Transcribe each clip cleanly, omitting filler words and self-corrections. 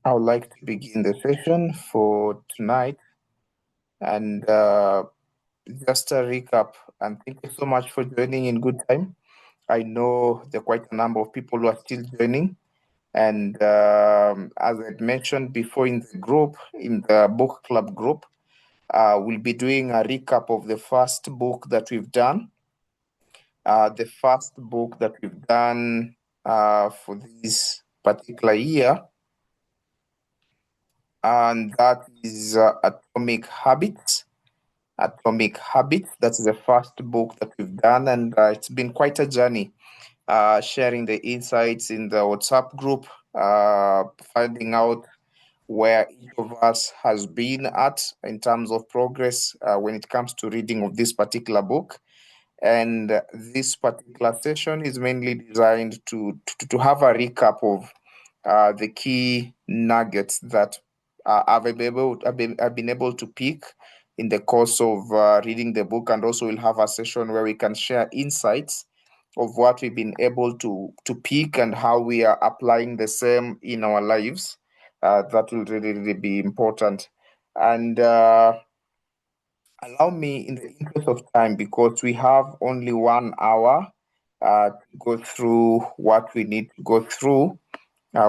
I would like to begin the session for tonight and just a recap. And thank you so much for joining in good time. I know there are quite a number of people who are still joining. And as I mentioned before in the group, in the book club group, we'll be doing a recap of the first book that we've done. The first book that we've done for this particular year, and that is Atomic Habits. Atomic Habits. That's the first book that we've done, and it's been quite a journey. Sharing the insights in the WhatsApp group, finding out where each of us has been at in terms of progress when it comes to reading of this particular book. And this particular session is mainly designed to have a recap of the key nuggets that I've been able to pick in the course of reading the book, and also we'll have a session where we can share insights of what we've been able to pick and how we are applying the same in our lives. That will really be important. And allow me, in the interest of time, because we have only 1 hour to go through what we need to go through.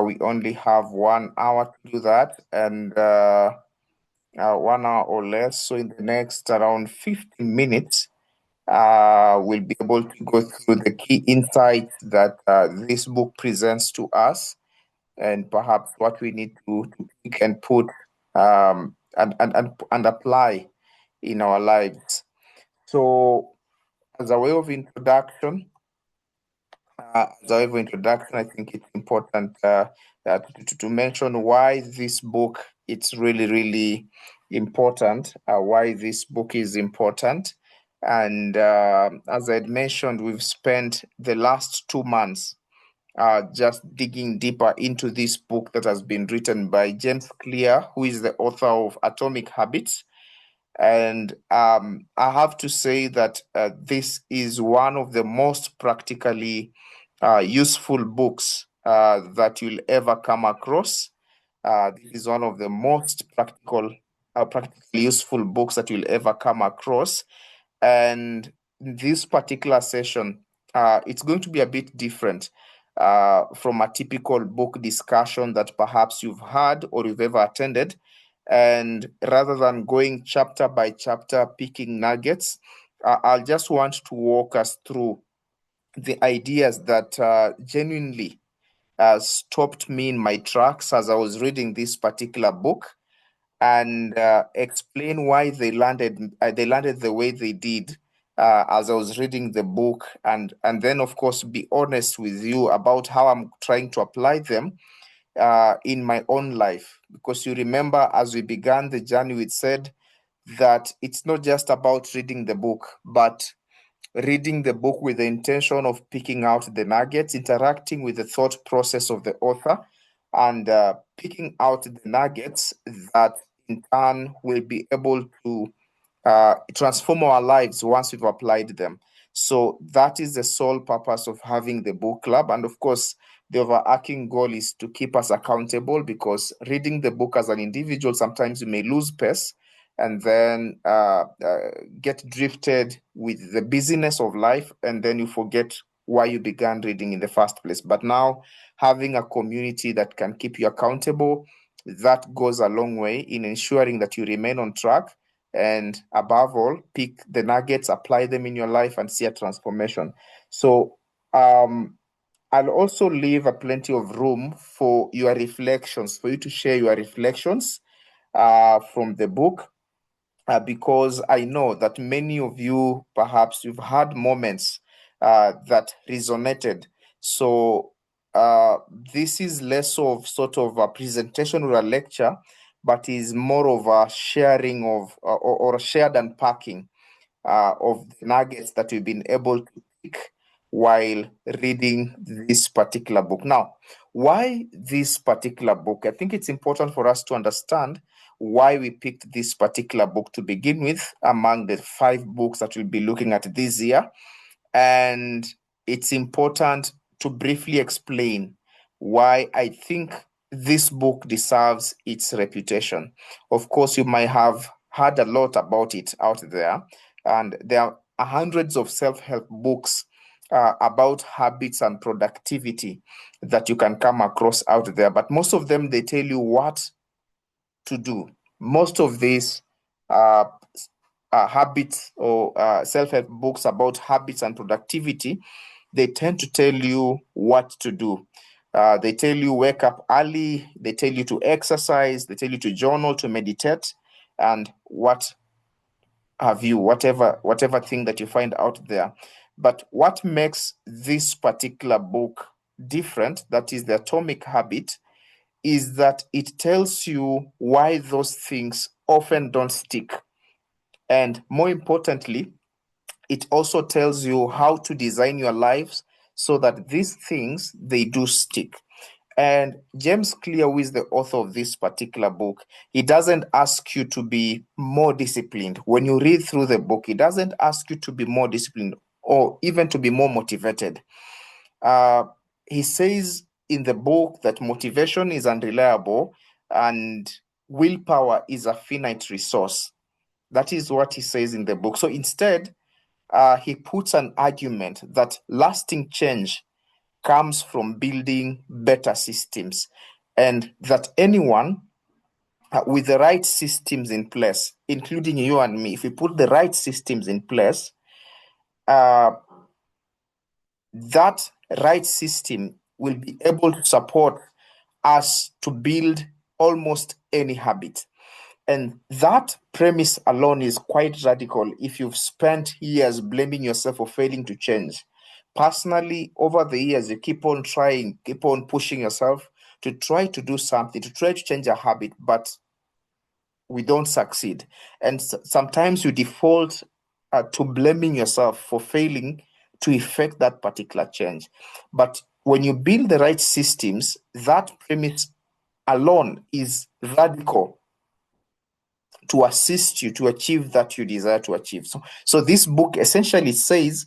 We only have 1 hour to do that, and 1 hour or less. So in the next around 15 minutes, we'll be able to go through the key insights that this book presents to us, and perhaps what we need to pick and put and apply in our lives. So, as a way of introduction, I think it's important to mention why this book it's really important. Why this book is important, and as I'd mentioned, we've spent the last 2 months just digging deeper into this book that has been written by James Clear, who is the author of Atomic Habits. And I have to say that this is one of the most practically useful books that you'll ever come across. This is one of the most practically useful books that you'll ever come across. And this particular session, it's going to be a bit different from a typical book discussion that perhaps you've had or you've ever attended. And rather than going chapter by chapter, picking nuggets, I'll just want to walk us through the ideas that genuinely stopped me in my tracks as I was reading this particular book, and explain why they landed the way they did as I was reading the book, and then of course be honest with you about how I'm trying to apply them in my own life. Because you remember, as we began the journey, we said that it's not just about reading the book, but reading the book with the intention of picking out the nuggets, interacting with the thought process of the author, and picking out the nuggets that in turn will be able to transform our lives once we've applied them. So that is the sole purpose of having the book club. And of course, the overarching goal is to keep us accountable, because reading the book as an individual, sometimes you may lose pace and then get drifted with the busyness of life, and then you forget why you began reading in the first place. But now, having a community that can keep you accountable, that goes a long way in ensuring that you remain on track, and above all, pick the nuggets, apply them in your life, and see a transformation. So I'll also leave a plenty of room for your reflections, for you to share your reflections from the book, because I know that many of you, perhaps you've had moments that resonated. So this is less of sort of a presentation or a lecture, but is more of a sharing of or a shared unpacking of the nuggets that we've been able to pick while reading this particular book. Now, why this particular book? I think it's important for us to understand why we picked this particular book to begin with among the 5 books that we'll be looking at this year. And it's important to briefly explain why I think this book deserves its reputation. Of course, you might have heard a lot about it out there, and there are hundreds of self-help books about habits and productivity that you can come across out there. But most of them, they tell you what to do. Most of these uh, habits or self-help books about habits and productivity, they tend to tell you what to do. They tell you wake up early, they tell you to exercise, they tell you to journal, to meditate, and what have you, whatever thing that you find out there. But what makes this particular book different, that is the Atomic Habit, is that it tells you why those things often don't stick. And more importantly, it also tells you how to design your lives so that these things, they do stick. And James Clear, who is the author of this particular book, he doesn't ask you to be more disciplined. When you read through the book, he doesn't ask you to be more disciplined or even to be more motivated. He says in the book that motivation is unreliable and willpower is a finite resource. That is what he says in the book. So instead, he puts an argument that lasting change comes from building better systems, and that anyone with the right systems in place, including you and me, if we put the right systems in place, uh, that right system will be able to support us to build almost any habit. And that premise alone is quite radical if you've spent years blaming yourself for failing to change. Personally, over the years, you keep on trying, keep on pushing yourself to try to do something, to try to change a habit, but we don't succeed. And sometimes you default to blaming yourself for failing to effect that particular change. But when you build the right systems, that premise alone is radical to assist you to achieve that you desire to achieve. So this book essentially says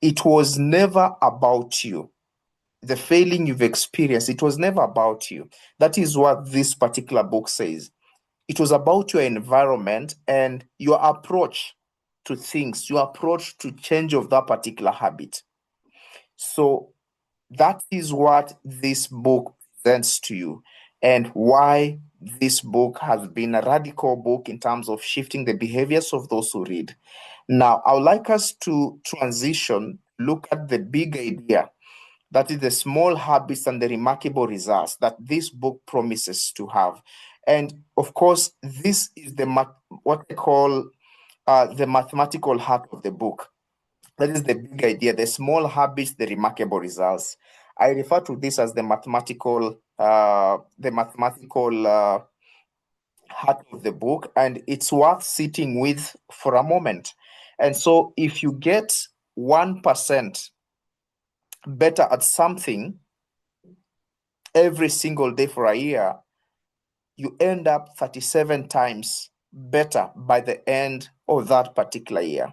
it was never about you. The failing you've experienced, it was never about you. That is what this particular book says. It was about your environment and your approach to things, your approach to change of that particular habit. So that is what this book presents to you, and why this book has been a radical book in terms of shifting the behaviors of those who read. Now, I would like us to transition, look at the big idea, that is the small habits and the remarkable results that this book promises to have. And of course, this is what I call the mathematical heart of the book. That is the big idea, the small habits, the remarkable results. I refer to this as the mathematical heart of the book, and it's worth sitting with for a moment. And so if you get 1% better at something every single day for a year, you end up 37 times better by the end of that particular year.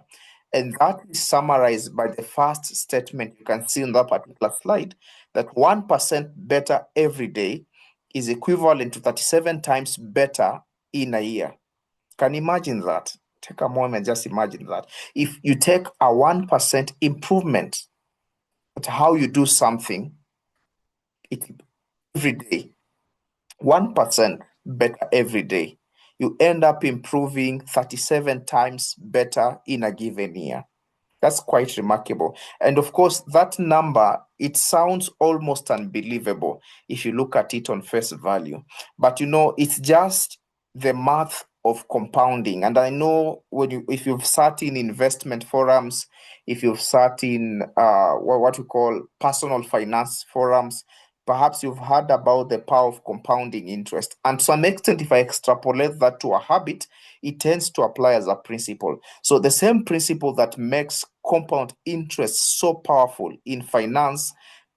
And that is summarized by the first statement you can see in that particular slide, that 1% better every day is equivalent to 37 times better in a year. Can you imagine that? Take a moment, just imagine that. If you take a 1% improvement at how you do something every day, 1% better every day, you end up improving 37 times better in a given year. That's quite remarkable. And of course, that number, it sounds almost unbelievable if you look at it on face value. But it's just the math of compounding. And I know if you've sat in investment forums, if you've sat in what we call personal finance forums, perhaps you've heard about the power of compounding interest. And to some extent, if I extrapolate that to a habit, it tends to apply as a principle. So the same principle that makes compound interest so powerful in finance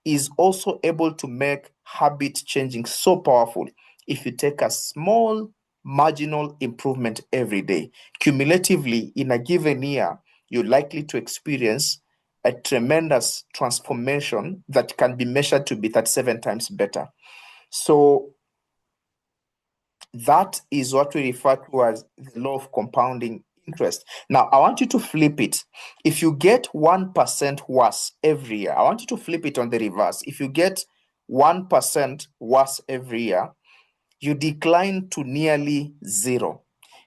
is also able to make habit changing so powerful if you take a small marginal improvement every day. Cumulatively, in a given year, you're likely to experience a tremendous transformation that can be measured to be 37 times better. So That is what we refer to as the law of compounding interest. Now, I want you to flip it. If you get 1% worse every year, I want you to flip it on the reverse. If you get 1% worse every year, you decline to nearly zero.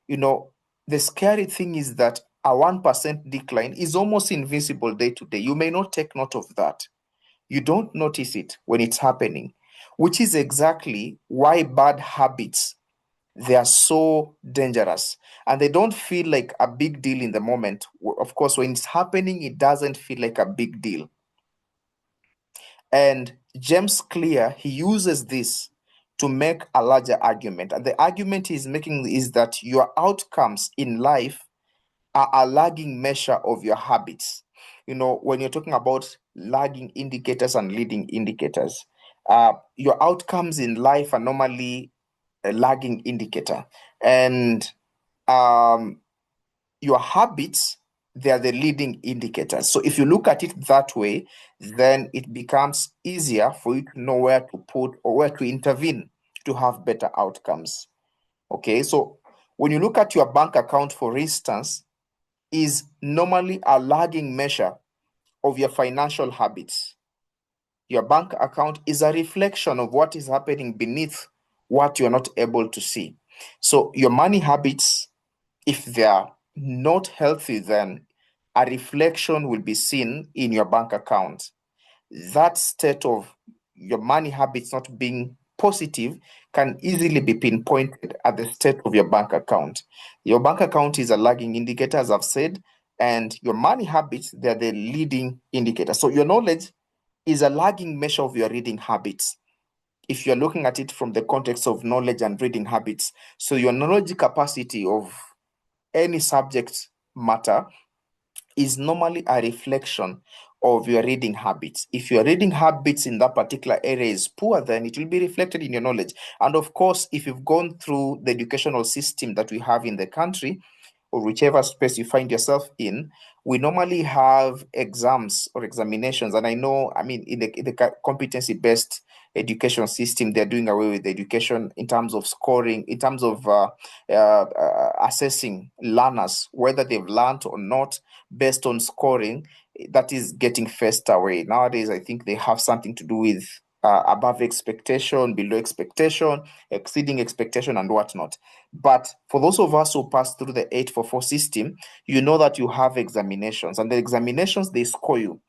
You know, the scary thing is that a 1% decline is almost invisible day to day. You may not take note of that. You don't notice it when it's happening, which is exactly why bad habits, they are so dangerous and they don't feel like a big deal in the moment. Of course, when it's happening, it doesn't feel like a big deal. And James Clear, he uses this to make a larger argument. And the argument he's making is that your outcomes in life are a lagging measure of your habits. You know, when you're talking about lagging indicators and leading indicators, your outcomes in life are normally a lagging indicator. And um, your habits, they are the leading indicators. So if you look at it that way, then it becomes easier for you to know where to put or where to intervene to have better outcomes. Okay, so when you look at your bank account, for instance, is normally a lagging measure of your financial habits. Your bank account is a reflection of what is happening beneath what you're not able to see. So your money habits, if they are not healthy, then a reflection will be seen in your bank account. That state of your money habits not being positive can easily be pinpointed at the state of your bank account. Your bank account is a lagging indicator, as I've said, and your money habits, they're the leading indicator. So your knowledge is a lagging measure of your reading habits, if you're looking at it from the context of knowledge and reading habits. So your knowledge capacity of any subject matter is normally a reflection of your reading habits. If your reading habits in that particular area is poor, then it will be reflected in your knowledge. And of course, if you've gone through the educational system that we have in the country, or whichever space you find yourself in, we normally have exams or examinations. And I know, I mean, in the competency-based education system, they're doing away with education in terms of scoring, in terms of assessing learners, whether they've learned or not, based on scoring. That is getting phased away. Nowadays, I think they have something to do with above expectation, below expectation, exceeding expectation, and whatnot. But for those of us who pass through the 844 system, you know that you have examinations, and the examinations, they score you,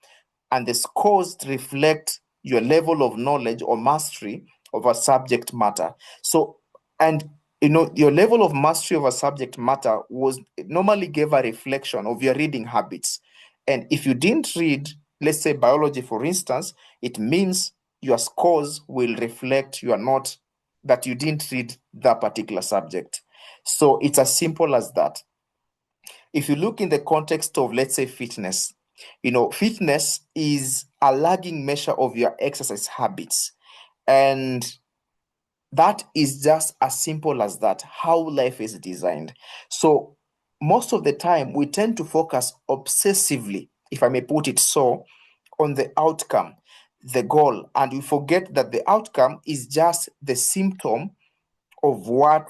and the scores reflect your level of knowledge or mastery of a subject matter. So, and you know, your level of mastery of a subject matter was normally gave a reflection of your reading habits. And if you didn't read, let's say biology, for instance, it means your scores will reflect you are not, that you didn't read that particular subject. So it's as simple as that. If you look in the context of, let's say, fitness, you know, fitness is a lagging measure of your exercise habits. And that is just as simple as that, how life is designed. So most of the time, we tend to focus obsessively, if I may put it so, on the outcome, the goal, and we forget that the outcome is just the symptom of what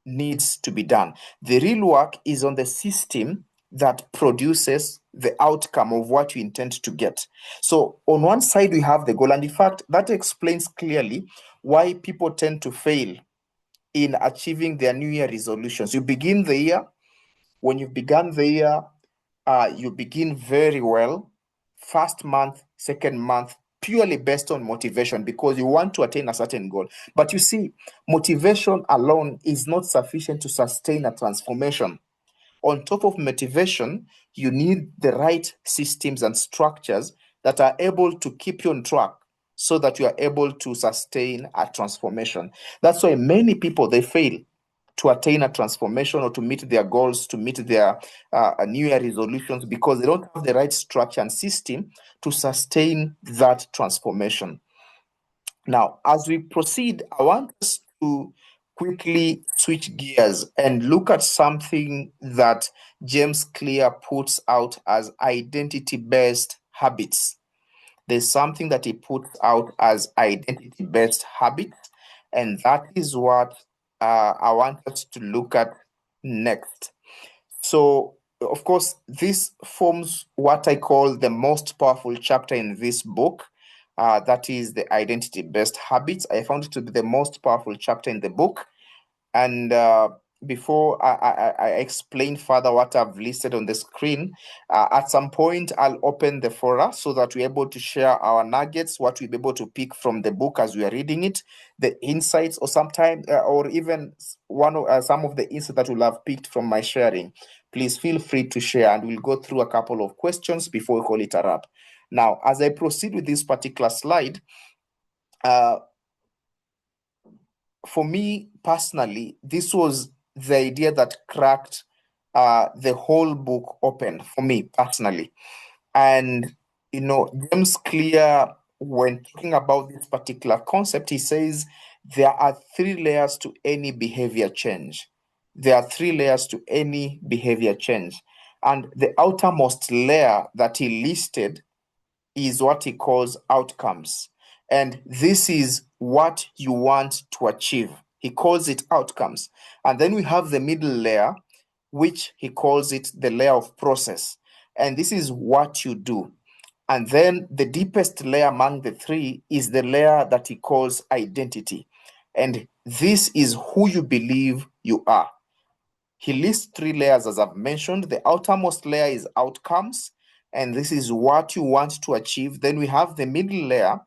needs to be done. The real work is on the system that produces the outcome of what you intend to get. So, on one side, we have the goal, and in fact, that explains clearly why people tend to fail in achieving their New Year resolutions. You begin the year, when you began the year, you begin very well. First month, second month, purely based on motivation because you want to attain a certain goal. But you see, motivation alone is not sufficient to sustain a transformation. On top of motivation, you need the right systems and structures that are able to keep you on track so that you are able to sustain a transformation. That's why many people, they fail to attain a transformation or to meet their goals, to meet their New Year resolutions, because they don't have the right structure and system to sustain that transformation. Now, as we proceed, I want us to quickly switch gears and look at something that James Clear puts out as identity-based habits. There's something that he puts out as identity-based habits, and that is what I want us to look at next. So, of course, this forms what I call the most powerful chapter in this book. That is the identity-based habits. I found it to be the most powerful chapter in the book. And before I explain further what I've listed on the screen, at some point I'll open the fora so that we're able to share our nuggets, what we'll be able to pick from the book as we are reading it, the insights, or sometimes, or even some of the insights that we'll have picked from my sharing. Please feel free to share, and we'll go through a couple of questions before we call it a wrap. Now, as I proceed with this particular slide, for me personally, this was the idea that cracked the whole book open for me personally. And, James Clear, when talking about this particular concept, he says there are three layers to any behavior change. There are three layers to any behavior change. And the outermost layer that he listed is what he calls outcomes. And this is what you want to achieve. He calls it outcomes. And then we have the middle layer, which he calls it the layer of process. And this is what you do. And then the deepest layer among the three is the layer that he calls identity. And this is who you believe you are. He lists three layers, as I've mentioned. The outermost layer is outcomes, and this is what you want to achieve. Then we have the middle layer,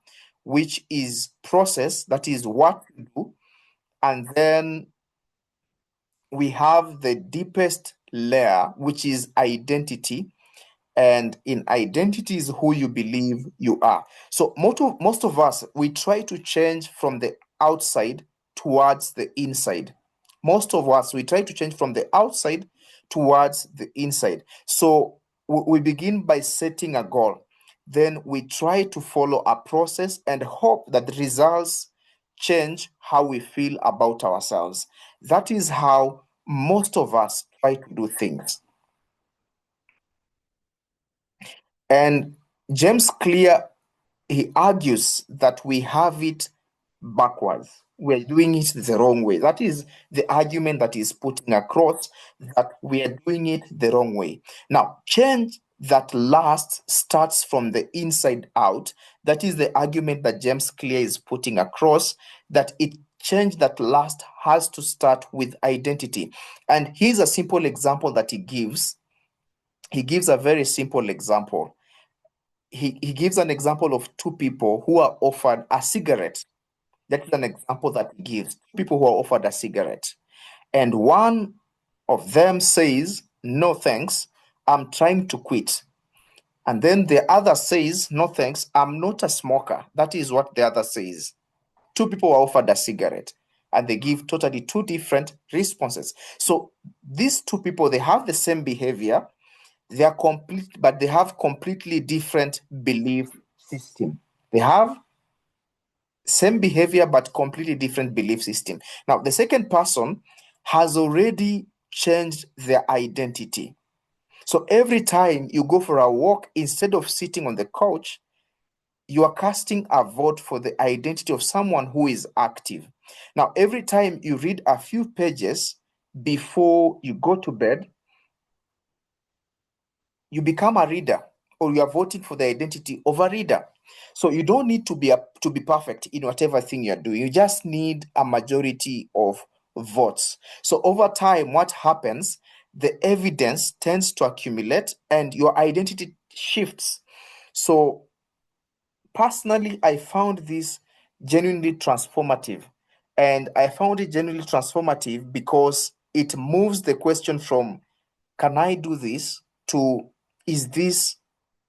which is process, that is what you do. And then we have the deepest layer, which is identity. And in identity is who you believe you are. So most of us, we try to change from the outside towards the inside. Most of us, we try to change from the outside towards the inside. So we begin by setting a goal. Then we try to follow a process and hope that the results change how we feel about ourselves. That is how most of us try to do things. And James Clear, he argues that we have it backwards. We're doing it the wrong way. That is the argument that he's putting across, that we are doing it the wrong way. Now, change that lasts starts from the inside out. That is the argument that James Clear is putting across, that change that lasts has to start with identity. And here's a simple example that he gives. He gives a very simple example. He gives an example of two people who are offered a cigarette. That's an example that he gives. People who are offered a cigarette. And one of them says, "No, thanks, I'm trying to quit." And then the other says, "No, thanks, I'm not a smoker." That is what the other says. Two people are offered a cigarette and they give totally two different responses. So these two people, they have the same behavior, they are complete, but they have completely different belief system. They have same behavior, but completely different belief system. Now, the second person has already changed their identity. So every time you go for a walk, instead of sitting on the couch, you are casting a vote for the identity of someone who is active. Now, every time you read a few pages before you go to bed, you become a reader, or you are voting for the identity of a reader. So you don't need to be perfect in whatever thing you're doing. You just need a majority of votes. So over time, what happens? The evidence tends to accumulate and your identity shifts. So personally, I found this genuinely transformative. And I found it genuinely transformative because it moves the question from, can I do this, to, is this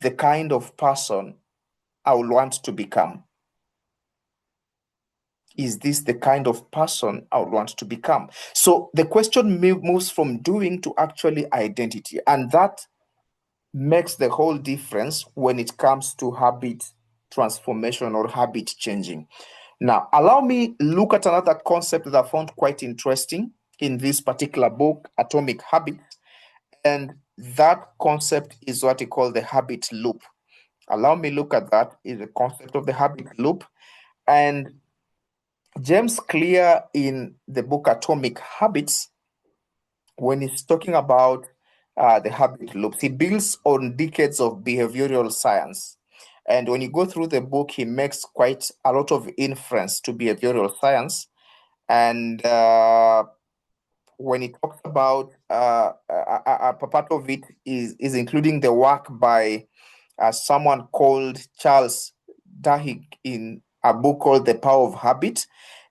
the kind of person I will want to become? Is this the kind of person I would want to become? So the question moves from doing to actually identity. And that makes the whole difference when it comes to habit transformation or habit changing. Now, allow me look at another concept that I found quite interesting in this particular book, Atomic Habits. And that concept is what we call the habit loop. Allow me look at that, is the concept of the habit loop. And James Clear, in the book Atomic Habits, when he's talking about the habit loops, he builds on decades of behavioral science. And when you go through the book, he makes quite a lot of inference to behavioral science. And when he talks about part of it is including the work by someone called Charles Duhigg in a book called The Power of Habit.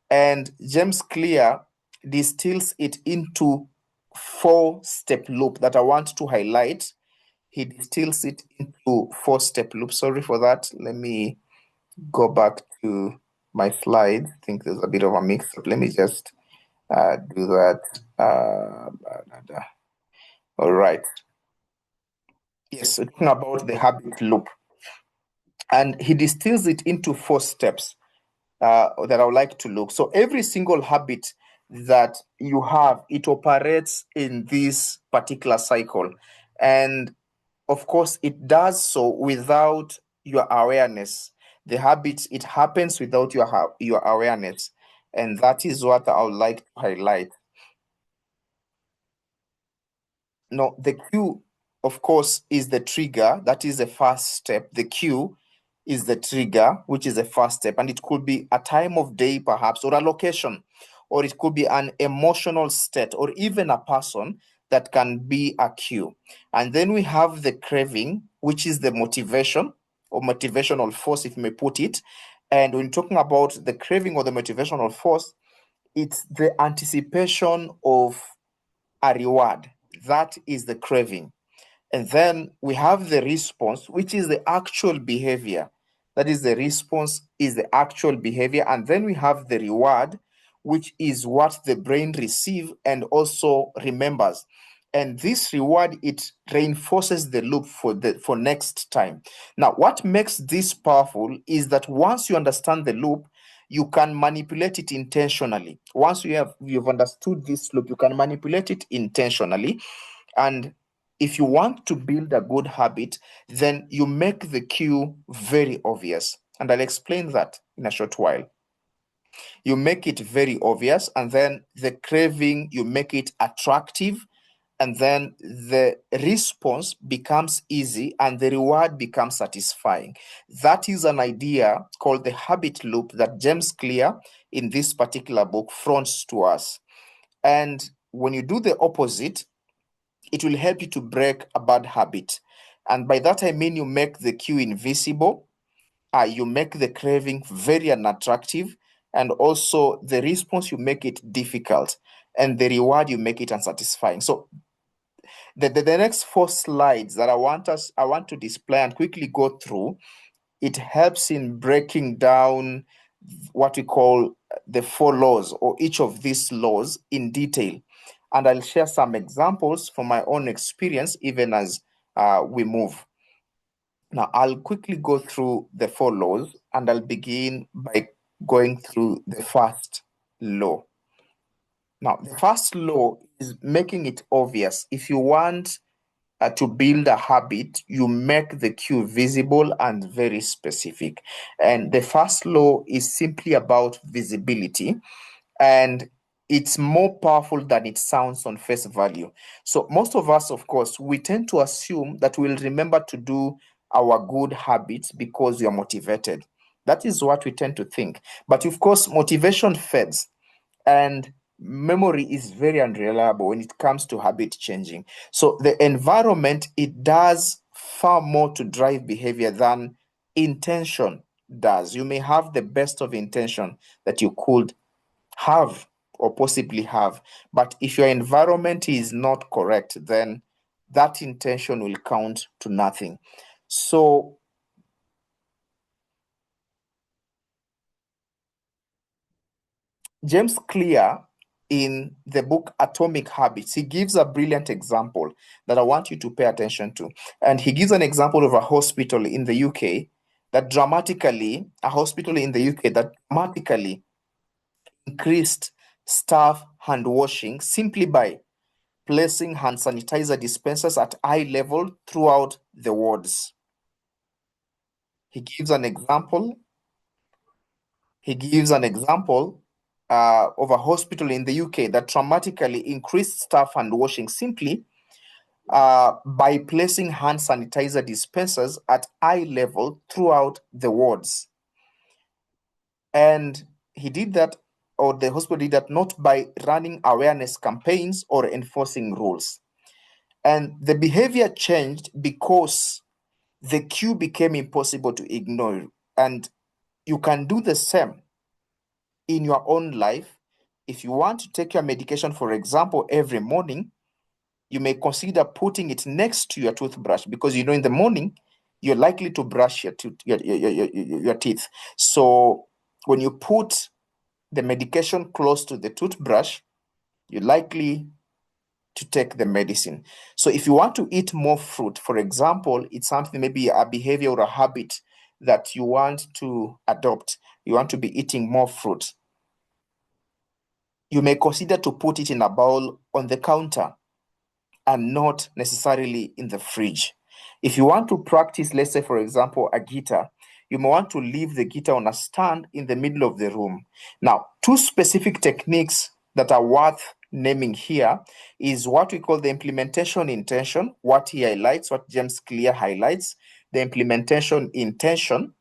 And James Clear distills it into four-step loop that I want to highlight. He distills it into four-step loop. Sorry for that. Let me go back to my slides. I think there's a bit of a mix-up. Let me just do that. All right. Yes, talking about the habit loop. And he distills it into four steps that I would like to look. So every single habit that you have, it operates in this particular cycle. And of course, it does so without your awareness. The habit, it happens without your awareness. And that is what I would like to highlight. No, the cue, of course, is the trigger. That is the first step. The cue is the trigger, which is the first step. And it could be a time of day, perhaps, or a location, or it could be an emotional state, or even a person that can be a cue. And then we have the craving, which is the motivation or motivational force, if you may put it. And when talking about the craving or the motivational force, it's the anticipation of a reward. That is the craving. And then we have the response, which is the actual behavior. That is the response, is the actual behavior. And then we have the reward, which is what the brain receives and also remembers. And this reward, it reinforces the loop for next time. Now, what makes this powerful is that once you understand the loop, you can manipulate it intentionally. Once you've understood this loop, you can manipulate it intentionally. And if you want to build a good habit, then you make the cue very obvious. And I'll explain that in a short while. You make it very obvious, and then the craving, you make it attractive, and then the response becomes easy and the reward becomes satisfying. That is an idea called the habit loop that James Clear in this particular book fronts to us. And when you do the opposite, it will help you to break a bad habit. And by that, I mean you make the cue invisible, you make the craving very unattractive, and also the response, you make it difficult, and the reward, you make it unsatisfying. So the next four slides that I want to display and quickly go through, it helps in breaking down what we call the four laws or each of these laws in detail. And I'll share some examples from my own experience, even as we move. Now, I'll quickly go through the four laws, and I'll begin by going through the first law. Now, the first law is making it obvious. If you want to build a habit, you make the cue visible and very specific. And the first law is simply about visibility, and it's more powerful than it sounds on face value. So, most of us, of course, we tend to assume that we'll remember to do our good habits because we are motivated. That is what we tend to think. But of course, motivation fades, and memory is very unreliable when it comes to habit changing. So the environment, it does far more to drive behavior than intention does. You may have the best of intention that you could have or possibly have, but if your environment is not correct, then that intention will count to nothing. So James Clear, in the book Atomic Habits, he gives a brilliant example that I want you to pay attention to. And he gives an example of a hospital in the UK that dramatically, a hospital in the UK that dramatically increased staff hand washing simply by placing hand sanitizer dispensers at eye level throughout the wards. He gives an example. He gives an example of a hospital in the UK that dramatically increased staff hand washing simply by placing hand sanitizer dispensers at eye level throughout the wards. And he did that, or the hospital did that, not by running awareness campaigns or enforcing rules. And the behavior changed because the queue became impossible to ignore. And you can do the same in your own life. If you want to take your medication, for example, every morning, you may consider putting it next to your toothbrush, because in the morning you're likely to brush your teeth. So when you put the medication close to the toothbrush, you're likely to take the medicine. So if you want to eat more fruit, for example, it's something, maybe a behavior or a habit that you want to adopt. You want to be eating more fruit. You may consider to put it in a bowl on the counter and not necessarily in the fridge. If you want to practice, let's say, for example, a guitar, you may want to leave the guitar on a stand in the middle of the room. Now, two specific techniques that are worth naming here is what we call the implementation intention, what he highlights, what James Clear highlights, the implementation intention,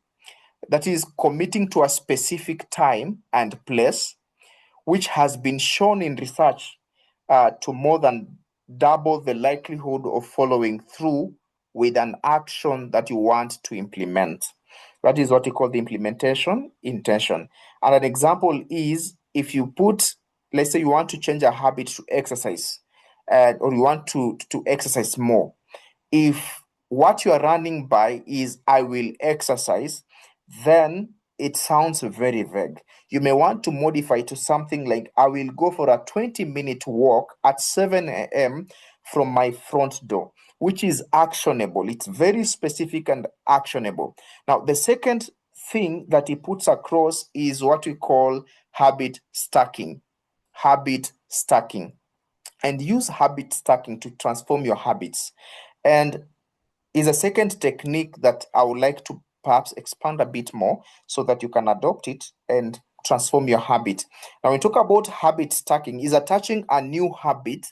that is committing to a specific time and place, which has been shown in research to more than double the likelihood of following through with an action that you want to implement. That is what we call the implementation intention. And an example is, if you put, let's say you want to change a habit to exercise, or you want to exercise more. If what you are running by is I will exercise, then it sounds very vague. You may want to modify to something like I will go for a 20-minute walk at 7 a.m. from my front door, which is actionable. It's very specific and actionable. Now, the second thing that he puts across is what we call habit stacking. Habit stacking. And use habit stacking to transform your habits. And is a second technique that I would like to perhaps expand a bit more so that you can adopt it and transform your habit. Now, when we talk about habit stacking, is attaching a new habit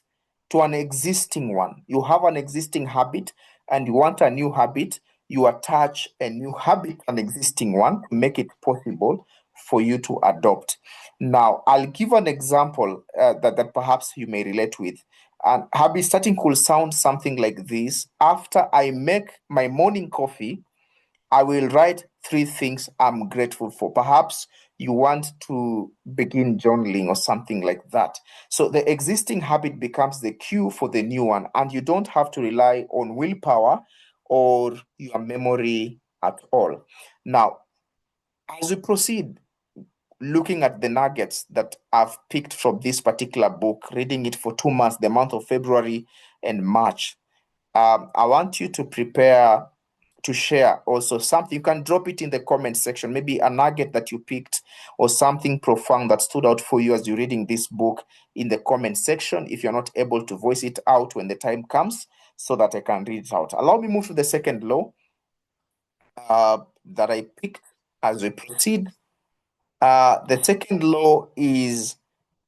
to an existing one. You have an existing habit and you want a new habit, you attach a new habit, an existing one, to make it possible for you to adopt. Now, I'll give an example that perhaps you may relate with. And habit starting could sound something like this. After I make my morning coffee, I will write 3 things I'm grateful for. Perhaps you want to begin journaling or something like that. So the existing habit becomes the cue for the new one, and you don't have to rely on willpower or your memory at all. Now, as we proceed, looking at the nuggets that I've picked from this particular book, reading it for 2 months, the month of February and March, I want you to prepare to share also something. You can drop it in the comment section, maybe a nugget that you picked or something profound that stood out for you as you're reading this book in the comment section, if you're not able to voice it out when the time comes, so that I can read it out. Allow me move to the second law that I picked as we proceed. The second law is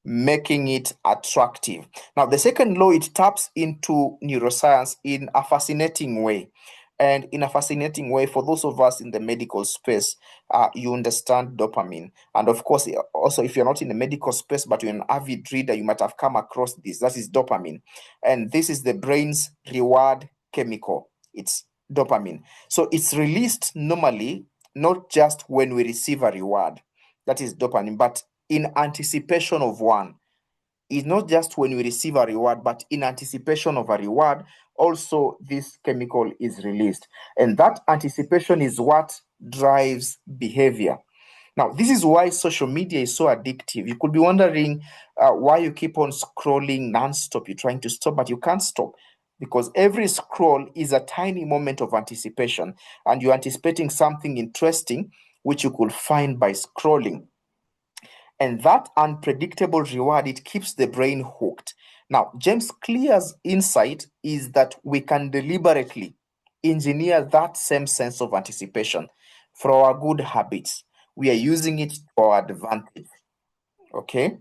making it attractive. Now, the second law, it taps into neuroscience in a fascinating way. And in a fascinating way, for those of us in the medical space, you understand dopamine. And of course, also, if you're not in the medical space, but you're an avid reader, you might have come across this. That is dopamine. And this is the brain's reward chemical. It's dopamine. So it's released normally, not just when we receive a reward, that is dopamine, but in anticipation of one. It's not just when we receive a reward, but in anticipation of a reward, also this chemical is released. And that anticipation is what drives behavior. Now, this is why social media is so addictive. You could be wondering why you keep on scrolling nonstop. You're trying to stop, but you can't stop, because every scroll is a tiny moment of anticipation, and you're anticipating something interesting which you could find by scrolling. And that unpredictable reward, it keeps the brain hooked. Now, James Clear's insight is that we can deliberately engineer that same sense of anticipation for our good habits. We are using it to our advantage. Okay.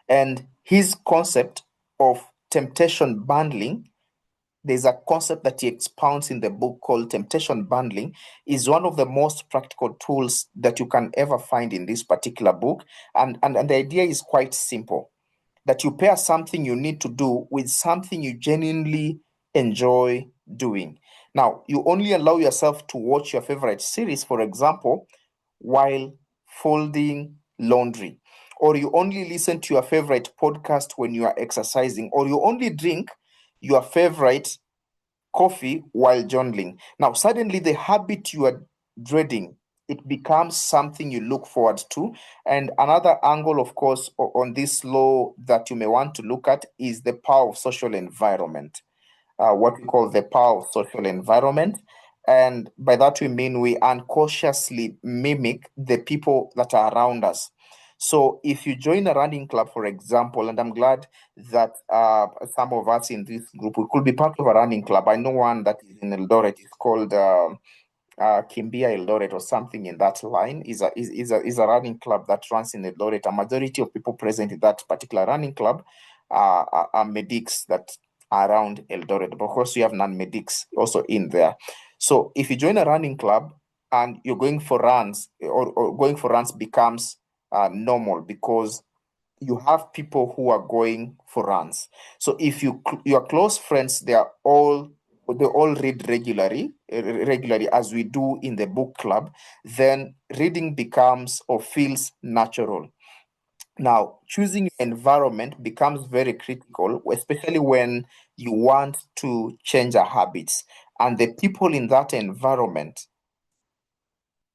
And his concept of temptation bundling, there's a concept that he expounds in the book called temptation bundling, is one of the most practical tools that you can ever find in this particular book. And the idea is quite simple, that you pair something you need to do with something you genuinely enjoy doing. Now, you only allow yourself to watch your favorite series, for example, while folding laundry, or you only listen to your favorite podcast when you are exercising, or you only drink your favorite coffee while journaling. Now, suddenly the habit you are dreading, it becomes something you look forward to. And another angle, of course, on this law that you may want to look at is the power of social environment, what we call the power of social environment. And by that, we mean we unconsciously mimic the people that are around us. So if you join a running club, for example, and I'm glad that some of us in this group, we could be part of a running club. I know one that is in Eldoret. It's called Kimbia Eldoret or something in that line. Is a running club that runs in Eldoret. A majority of people present in that particular running club are medics that are around Eldoret. But of course, you have non-medics also in there. So if you join a running club and you're going for runs, or going for runs becomes normal, because you have people who are going for runs. So if your close friends, they all read regularly as we do in the book club, then reading becomes or feels natural. Now, choosing your environment becomes very critical, especially when you want to change a habits. And the people in that environment,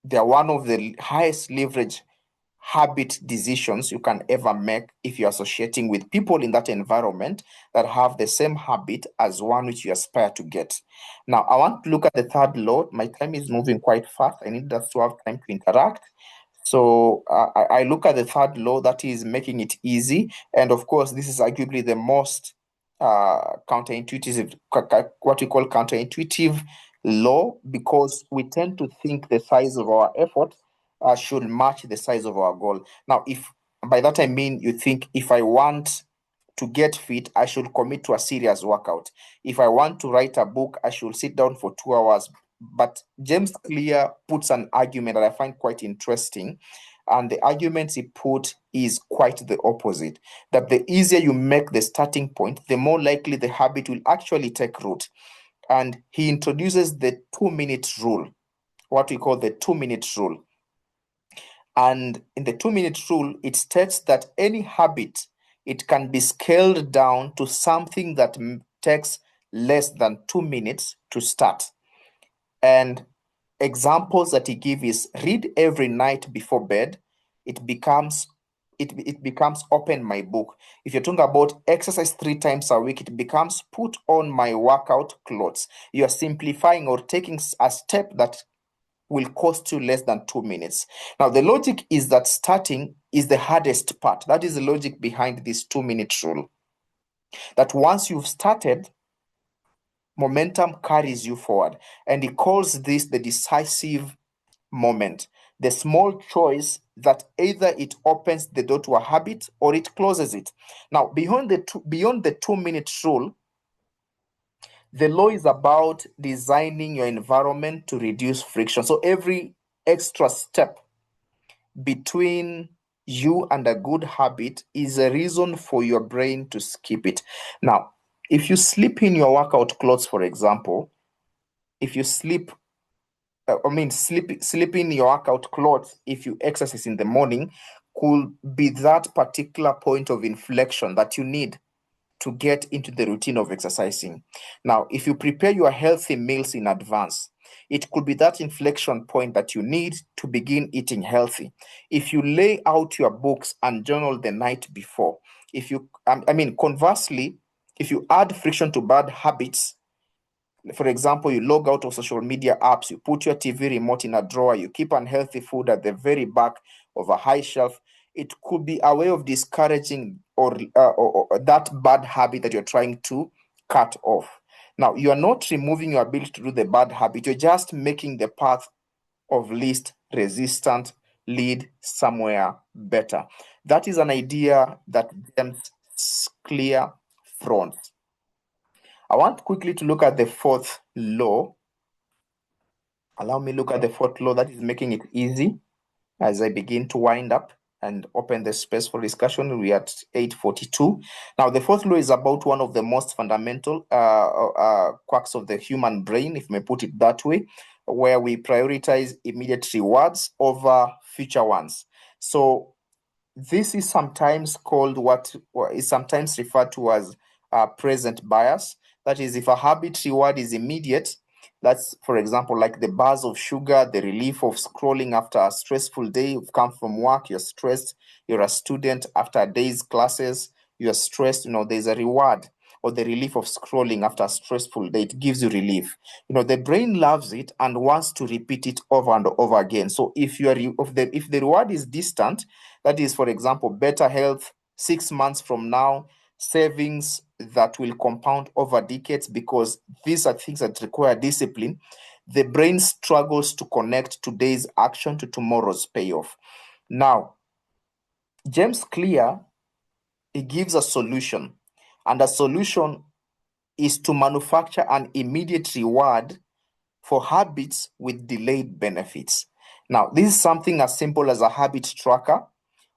they are one of the highest leverage habit decisions you can ever make if you're associating with people in that environment that have the same habit as one which you aspire to get. Now, I want to look at the third law. My time is moving quite fast. I need us to have time to interact. So I look at the third law, that is making it easy. And of course, this is arguably the most counterintuitive, what we call counterintuitive law, because we tend to think the size of our effort should match the size of our goal. Now, if by that I mean you think, if I want to get fit, I should commit to a serious workout. If I want to write a book, I should sit down for 2 hours. But James Clear puts an argument that I find quite interesting. And the argument he put is quite the opposite, that the easier you make the starting point, the more likely the habit will actually take root. And he introduces the 2 minute rule, what we call the 2 minute rule. And in the 2 minute rule, it states that any habit, it can be scaled down to something that takes less than 2 minutes to start. And examples that he gives is read every night before bed. It becomes open my book. If you're talking about exercise 3 times a week, it becomes put on my workout clothes. You are simplifying or taking a step that will cost you less than 2 minutes. Now, the logic is that starting is the hardest part. That is the logic behind this 2 minute rule. That once you've started, momentum carries you forward. And he calls this the decisive moment, the small choice that either it opens the door to a habit or it closes it. Now, beyond the 2 minute rule, the law is about designing your environment to reduce friction. So every extra step between you and a good habit is a reason for your brain to skip it. Now, if you sleep in your workout clothes, for example, if you sleep in your workout clothes, if you exercise in the morning, could be that particular point of inflection that you need to get into the routine of exercising. Now, if you prepare your healthy meals in advance, it could be that inflection point that you need to begin eating healthy. If you lay out your books and journal the night before, conversely, if you add friction to bad habits, for example, you log out of social media apps, you put your TV remote in a drawer, you keep unhealthy food at the very back of a high shelf, it could be a way of discouraging or that bad habit that you're trying to cut off. Now, you are not removing your ability to do the bad habit, you're just making the path of least resistant lead somewhere better. That is an idea that James Clear fronts. I want quickly to look at the fourth law. Allow me look at the fourth law that is making it easy as I begin to wind up and open the space for discussion. We are at 8:42. Now, the fourth law is about one of the most fundamental quirks of the human brain, if I may put it that way, where we prioritize immediate rewards over future ones. So this is sometimes called what is sometimes referred to as present bias. That is, if a habit reward is immediate, that's, for example, like the buzz of sugar, the relief of scrolling after a stressful day. You've come from work, you're stressed, you're a student, after a day's classes, you're stressed, there's a reward, or the relief of scrolling after a stressful day. It gives you relief. The brain loves it and wants to repeat it over and over again. So if if the reward is distant, that is, for example, better health 6 months from now, savings that will compound over decades, because these are things that require discipline, the brain struggles to connect today's action to tomorrow's payoff. Now, James Clear, he gives a solution, and the solution is to manufacture an immediate reward for habits with delayed benefits. Now, this is something as simple as a habit tracker,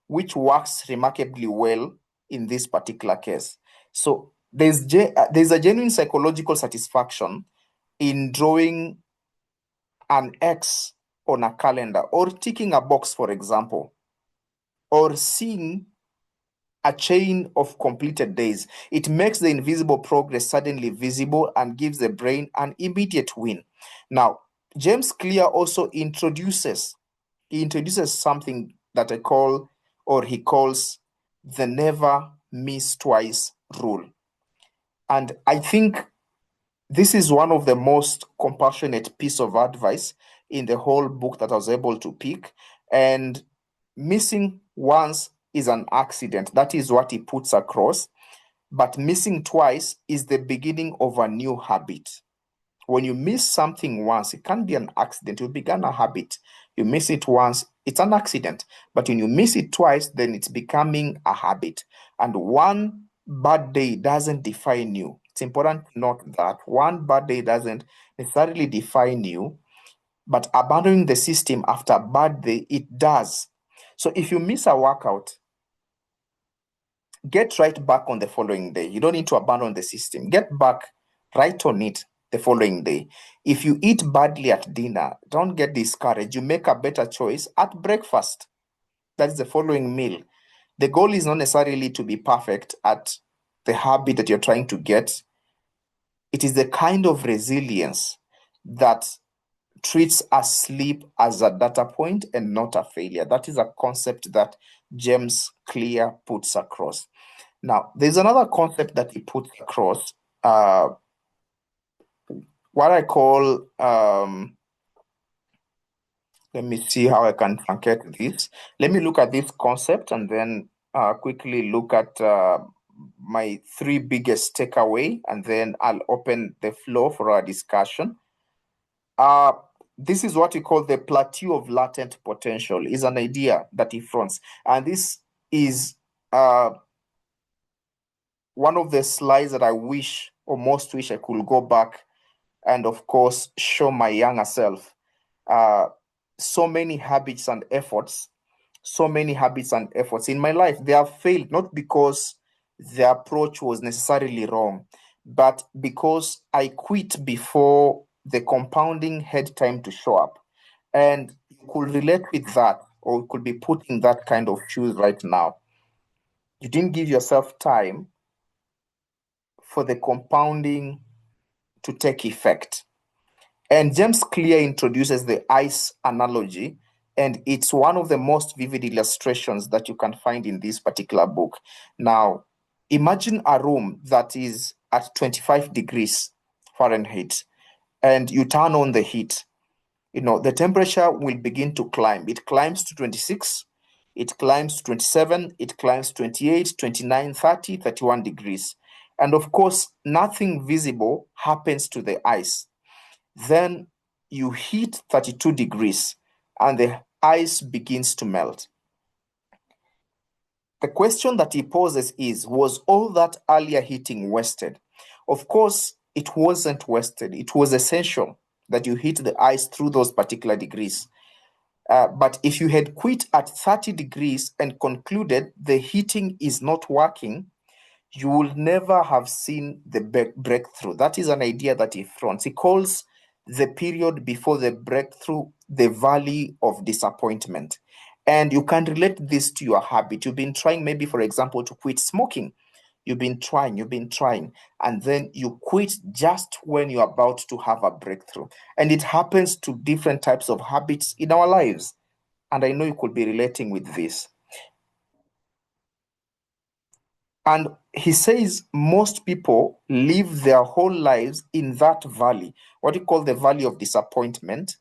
which works remarkably well in this particular case. So there's a genuine psychological satisfaction in drawing an X on a calendar, or ticking a box, for example, or seeing a chain of completed days. It makes the invisible progress suddenly visible and gives the brain an immediate win. Now, James Clear also introduces something that he calls the never miss twice rule. And I think this is one of the most compassionate piece of advice in the whole book that I was able to pick. And missing once is an accident. That is what he puts across. But missing twice is the beginning of a new habit. When you miss something once, it can't be an accident. You began a habit. You miss it once, it's an accident. But when you miss it twice, then it's becoming a habit. And one bad day doesn't define you. It's important to note that one bad day doesn't necessarily define you, but abandoning the system after a bad day, it does. So if you miss a workout, get right back on the following day. You don't need to abandon the system. Get back right on it the following day. If you eat badly at dinner, don't get discouraged. You make a better choice at breakfast. That's the following meal. The goal is not necessarily to be perfect at the habit that you're trying to get. It is the kind of resilience that treats a sleep as a data point and not a failure. That is a concept that James Clear puts across. Now, there's another concept that he puts across, what I call, let me see how I can truncate this. Let me look at this concept and then quickly look at my three biggest takeaway, and then I'll open the floor for our discussion. This is what we call the plateau of latent potential, is an idea that he fronts. And this is one of the slides that I wish, or most wish, I could go back and, of course, show my younger self. So many habits and efforts in my life, they have failed, not because the approach was necessarily wrong, but because I quit before the compounding had time to show up. And you could relate with that, or you could be put in that kind of shoes right now. You didn't give yourself time for the compounding to take effect. And James Clear introduces the ice analogy, and it's one of the most vivid illustrations that you can find in this particular book. Now, imagine a room that is at 25 degrees Fahrenheit, and you turn on the heat. The temperature will begin to climb. It climbs to 26, it climbs to 27, it climbs to 28, 29, 30, 31 degrees. And of course, nothing visible happens to the ice. Then you hit 32 degrees and the ice begins to melt. The question that he poses is, was all that earlier hitting wasted? Of course, it wasn't wasted. It was essential that you hit the ice through those particular degrees. But if you had quit at 30 degrees and concluded the heating is not working, you will never have seen the breakthrough. That is an idea that he fronts. He calls the period before the breakthrough the valley of disappointment. And you can relate this to your habit. You've been trying, maybe, for example, to quit smoking. You've been trying, and then you quit just when you're about to have a breakthrough. And it happens to different types of habits in our lives. And I know you could be relating with this. And he says most people live their whole lives in that valley, what you call the valley of disappointment.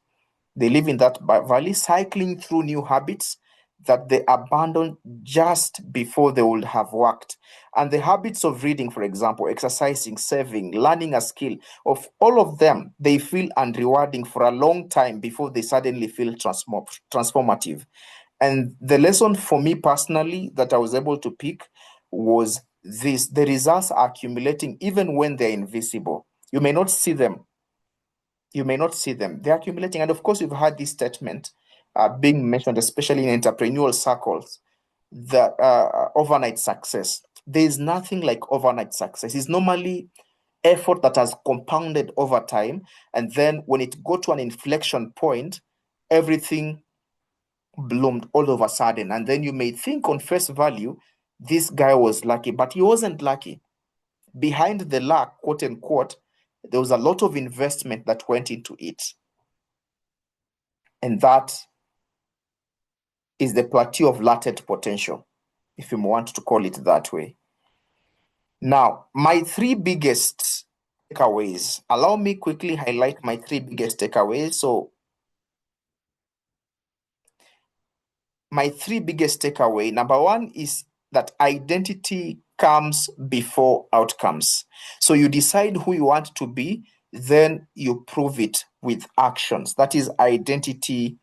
They live in that valley, cycling through new habits that they abandoned just before they would have worked. And the habits of reading, for example, exercising, saving, learning a skill, of all of them, they feel unrewarding for a long time before they suddenly feel transformative. And the lesson for me personally that I was able to pick was this: the results are accumulating even when they're invisible. You may not see them. They're accumulating. And of course, you've heard this statement being mentioned, especially in entrepreneurial circles, that overnight success. There is nothing like overnight success. It's normally effort that has compounded over time. And then when it got to an inflection point, everything bloomed all of a sudden. And then you may think on face value, this guy was lucky, but he wasn't lucky. Behind the luck, quote unquote, there was a lot of investment that went into it. And that is the plateau of latent potential, if you want to call it that way. Now, my three biggest takeaways. Allow me quickly highlight my three biggest takeaways. So, my three biggest takeaway. Number one is that identity comes before outcomes. So you decide who you want to be, then you prove it with actions. That is, identity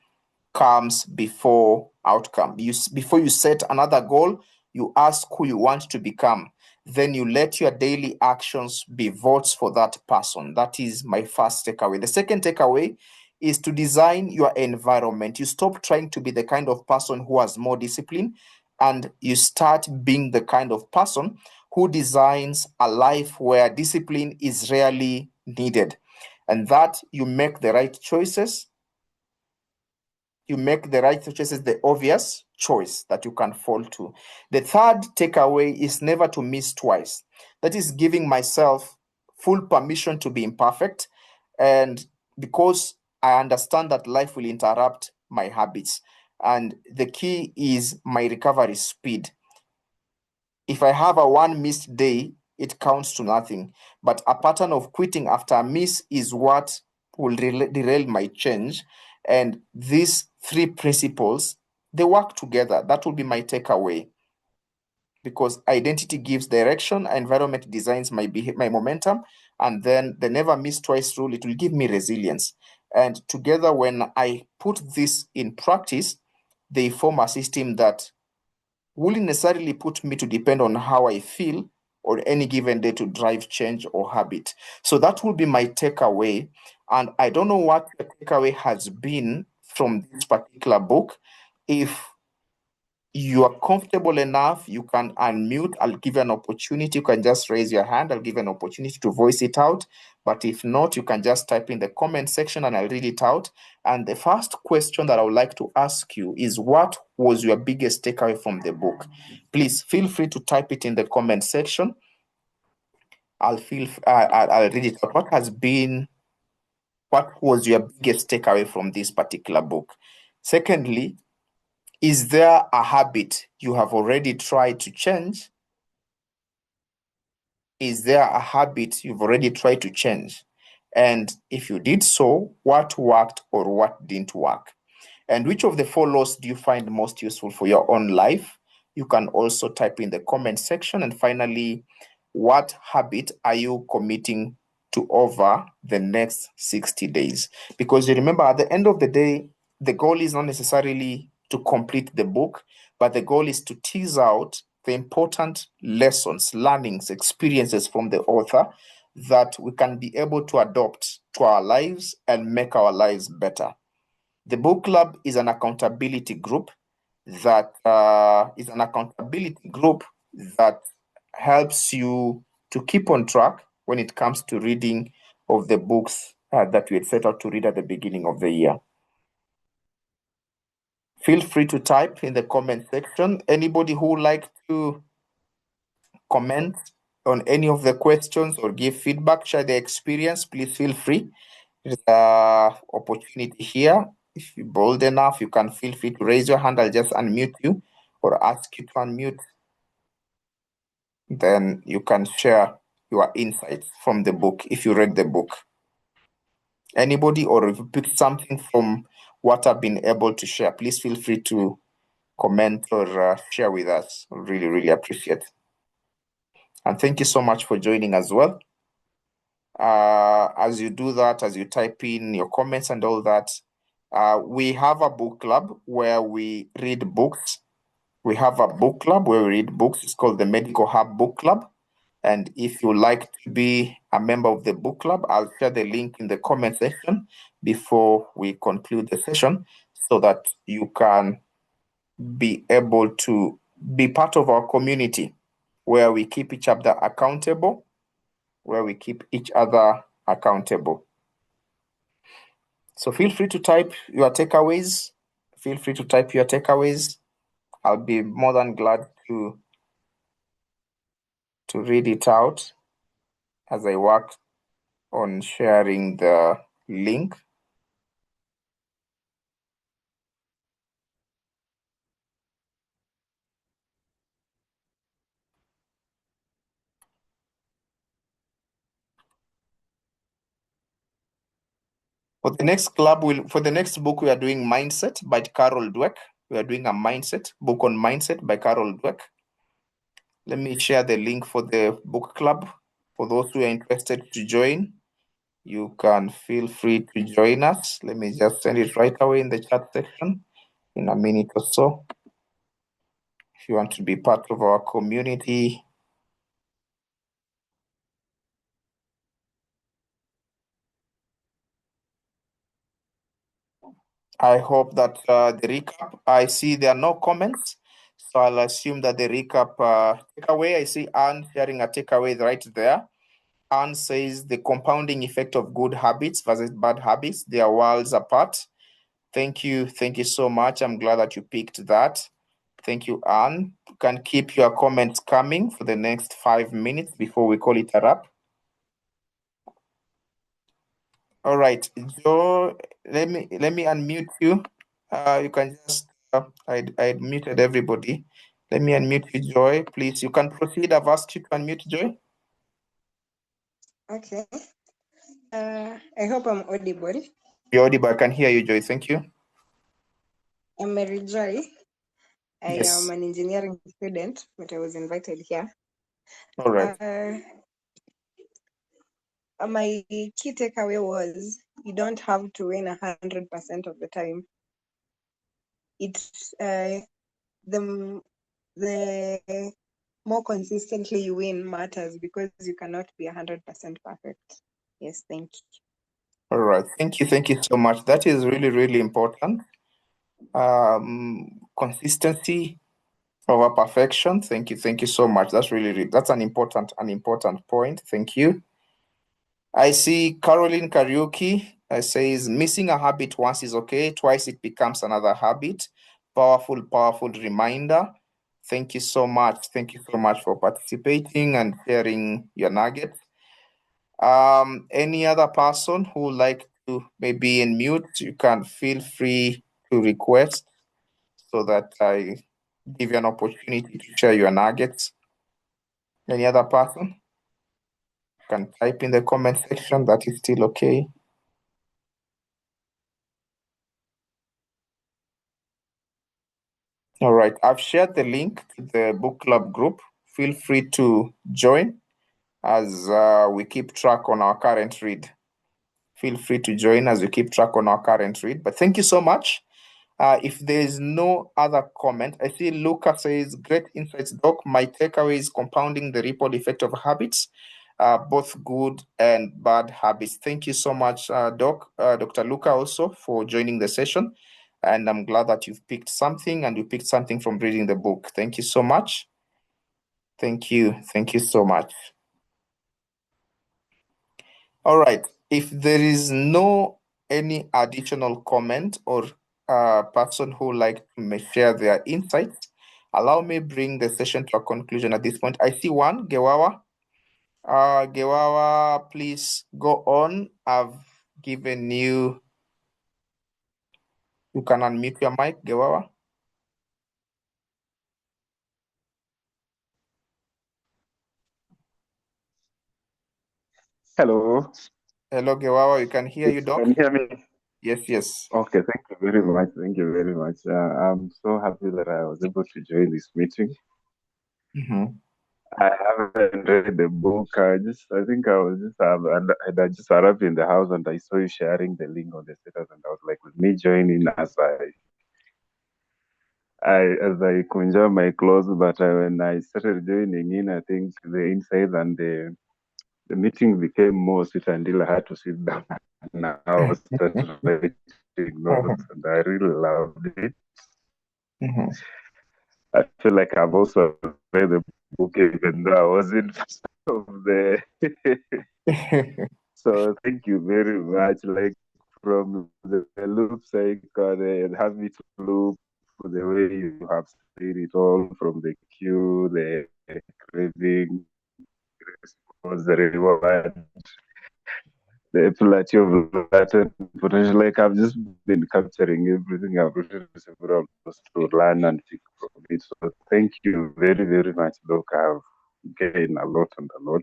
comes before outcome. Before you set another goal, you ask who you want to become. Then you let your daily actions be votes for that person. That is my first takeaway. The second takeaway is to design your environment. You stop trying to be the kind of person who has more discipline, and you start being the kind of person who designs a life where discipline is rarely needed. And that you make the right choices. You make the right choices, the obvious choice that you can fall to. The third takeaway is never to miss twice. That is giving myself full permission to be imperfect. And because I understand that life will interrupt my habits. And the key is my recovery speed. If I have a one missed day, it counts to nothing. But a pattern of quitting after a miss is what will derail my change. And these three principles, they work together. That will be my takeaway. Because identity gives direction, environment designs my momentum, and then the never miss twice rule, it will give me resilience. And together, when I put this in practice, they form a system that wouldn't necessarily put me to depend on how I feel or any given day to drive change or habit. So that will be my takeaway. And I don't know what the takeaway has been from this particular book. If you are comfortable enough, you can unmute. I'll give you an opportunity. You can just raise your hand. I'll give you an opportunity to voice it out. But if not, you can just type in the comment section and I'll read it out. And the first question that I would like to ask you is, what was your biggest takeaway from the book? Please feel free to type it in the comment section. I'll read it out. What was your biggest takeaway from this particular book? Secondly, is there a habit you have already tried to change? Is there a habit you've already tried to change? And if you did so, what worked or what didn't work? And which of the four laws do you find most useful for your own life? You can also type in the comment section. And finally, what habit are you committing to over the next 60 days? Because you remember, at the end of the day, the goal is not necessarily to complete the book, but the goal is to tease out the important lessons, learnings, experiences from the author that we can be able to adopt to our lives and make our lives better. The book club is an accountability group that helps you to keep on track when it comes to reading of the books that we had set out to read at the beginning of the year. Feel free to type in the comment section. Anybody who would like to comment on any of the questions or give feedback, share their experience, please feel free. There's an opportunity here. If you're bold enough, you can feel free to raise your hand. I'll just unmute you or ask you to unmute. Then you can share your insights from the book if you read the book. Anybody, or if you picked something from what I've been able to share, please feel free to comment or share with us. I really, really appreciate it. And thank you so much for joining as well. As you do that, as you type in your comments and all that, we have a book club where we read books. We have a book club where we read books. It's called the Medical Hub Book Club. And if you like to be a member of the book club, I'll share the link in the comment section before we conclude the session so that you can be able to be part of our community where we keep each other accountable, So feel free to type your takeaways. I'll be more than glad to read it out as I work on sharing the link. For the next book, we are doing Mindset by Carol Dweck. We are doing a book on mindset by Carol Dweck. Let me share the link for the book club. For those who are interested to join, you can feel free to join us. Let me just send it right away in the chat section in a minute or so. If you want to be part of our community, I hope that the recap, I see there are no comments, so I'll assume that the recap takeaway, I see Anne sharing a takeaway right there. Anne says the compounding effect of good habits versus bad habits, they are worlds apart. Thank you so much. I'm glad that you picked that. Thank you, Anne. You can keep your comments coming for the next 5 minutes before we call it a wrap. All right, Joe, let me unmute you. You can just, I muted everybody. Let me unmute you, Joy, please. You can proceed. I've asked you to unmute, Joy. Okay. I hope I'm audible. You're audible. I can hear you, Joy. Thank you. I'm Mary Joy. I Yes. am an engineering student, but I was invited here. All right. My key takeaway was you don't have to win 100% of the time. It's the more consistently you win matters because you cannot be 100% perfect. Yes, thank you. All right. Thank you so much. That is really, really important. Consistency over perfection. Thank you so much. That's that's an important point. Thank you. I see Caroline Karaoke says missing a habit once is okay, twice it becomes another habit. Powerful reminder. Thank you so much for participating and sharing your nuggets. Any other person who would like to maybe unmute, you can feel free to request so that I give you an opportunity to share your nuggets. Any other person? You can type in the comment section. That is still okay. All right, I've shared the link to the book club group. Feel free to join as we keep track on our current read. But thank you so much. If there is no other comment, I see Luca says, great insights, Doc. My takeaway is compounding the ripple effect of habits, both good and bad habits. Thank you so much, Doc, Dr. Luca, also for joining the session. And I'm glad that you've picked something and you picked something from reading the book. Thank you so much. Thank you. Thank you so much. All right. If there is no any additional comment or person who like to share their insights, allow me bring the session to a conclusion at this point. I see one, Gewawa. Gewawa, please go on. I've given you. You can unmute your mic, Gewawa. Hello. Hello, Gewawa. You can hear you, Doc? Can you hear me? Yes, yes. Okay, thank you very much. Thank you very much. I'm so happy that I was able to join this meeting. I haven't read the book. I think I was just, and I just arrived in the house and I saw you sharing the link on the status, and I was like, let me join in as I conjure my clothes. But when I started joining in, I think the insights and the meeting became more sweet until I had to sit down. Now I started writing notes, and I really loved it. I feel like I've also read the book even though I wasn't of the. So thank you very much. Like from the loop cycle, the habit loop, the way you have seen it all from the cue, the craving, response, the reward, the plateau of latent potential. Like I've just been capturing everything I've written several books to learn and pick from it. So thank you very, very much, Doc. I've gained a lot and a lot.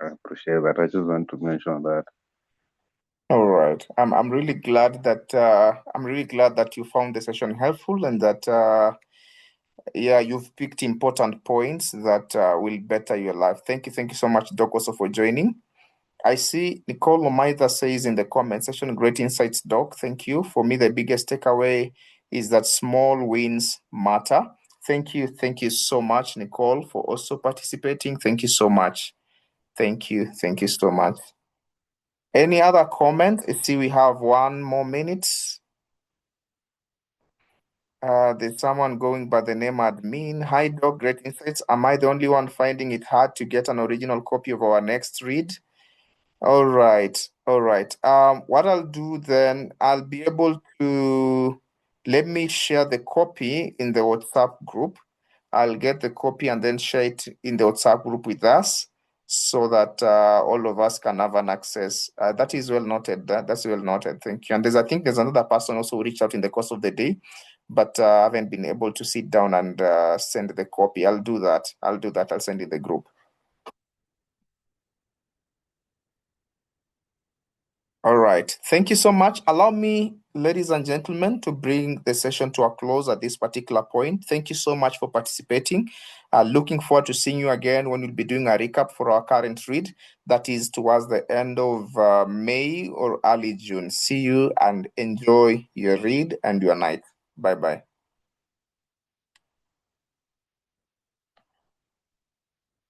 I appreciate that. I just want to mention that. All right. I'm really glad that you found the session helpful and that you've picked important points that will better your life. Thank you so much, Doc, also for joining. I see Nicole Omaitha says in the comment section, great insights, Doc. Thank you. For me, the biggest takeaway is that small wins matter. Thank you so much, Nicole, for also participating. Thank you so much. Thank you so much. Any other comment? I see we have 1 more minute. There's someone going by the name admin. Hi, Doc, great insights. Am I the only one finding it hard to get an original copy of our next read? All right. What I'll do then, I'll be able to, let me share the copy in the WhatsApp group. I'll get the copy and then share it in the WhatsApp group with us so that all of us can have an access. That is well noted. That's well noted. Thank you. And I think there's another person also who reached out in the course of the day, but I haven't been able to sit down and send the copy. I'll do that. I'll send it the group. All right. Thank you so much. Allow me, ladies and gentlemen, to bring the session to a close at this particular point. Thank you so much for participating. Looking forward to seeing you again when we'll be doing a recap for our current read. That is towards the end of May or early June. See you and enjoy your read and your night. Bye-bye.